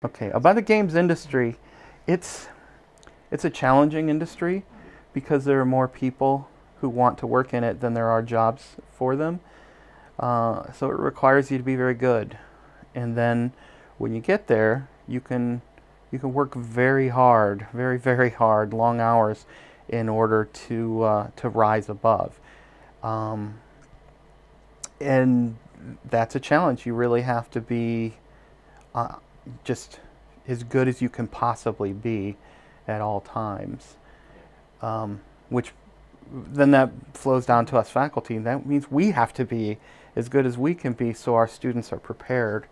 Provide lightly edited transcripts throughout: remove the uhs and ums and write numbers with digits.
Okay, about the games industry, it's it's a challenging industry because there are more people who want to work in it than there are jobs for them. So it requires you to be very good, and then when you get there, you can work very hard, very hard, long hours, in order to rise above. Um, and that's a challenge. You really have to be uh, just as good as you can possibly be at all times. Which then that flows down to us faculty. That means we have to be as good as we can be so our students are prepared.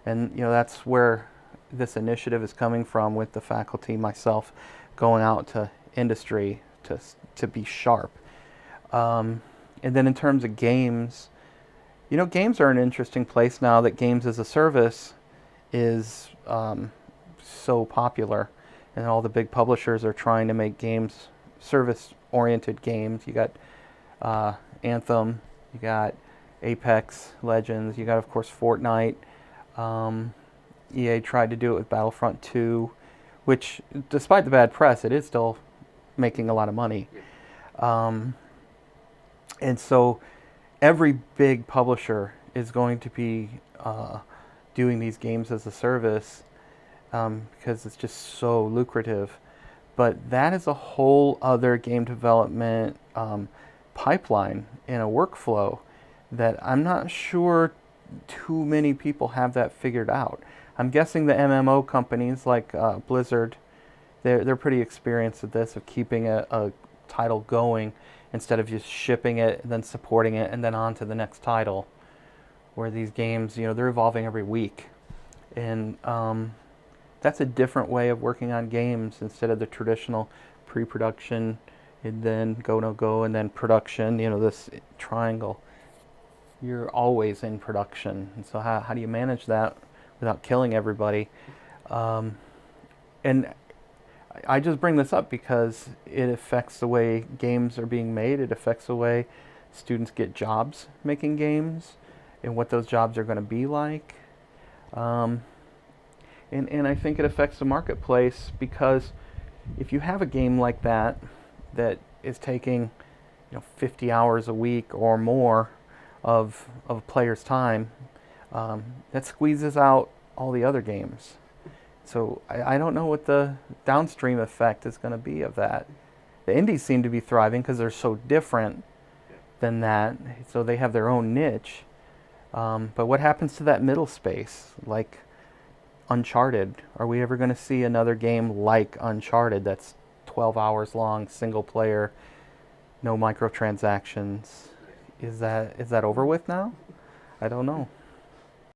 And that's where this initiative is coming from with the faculty, myself, going out to industry to be sharp. And then in terms of games, games are an interesting place now that games as a service is so popular, and all the big publishers are trying to make games service-oriented games. You got Anthem, you got Apex Legends, you got of course Fortnite. EA tried to do it with Battlefront 2, which, despite the bad press, it is still making a lot of money. Um, and so every big publisher is going to be doing these games as a service because it's just so lucrative. But that is a whole other game development pipeline and a workflow that I'm not sure too many people have that figured out. I'm guessing the MMO companies like Blizzard, they're pretty experienced at this, of keeping a title going instead of just shipping it and then supporting it and then on to the next title. Where these games, they're evolving every week, and that's a different way of working on games instead of the traditional pre-production and then go no go and then production. This triangle. You're always in production, and so how do you manage that without killing everybody? And I just bring this up because it affects the way games are being made. It affects the way students get jobs making games and what those jobs are going to be like. And I think it affects the marketplace because if you have a game like that that is taking 50 hours a week or more of a player's time, that squeezes out all the other games. So I don't know what the downstream effect is going to be of that. The indies seem to be thriving because they're so different than that, so they have their own niche. But what happens to that middle space, like Uncharted? Are we ever going to see another game like Uncharted that's 12 hours long, single player, no microtransactions? Is that over with now? I don't know.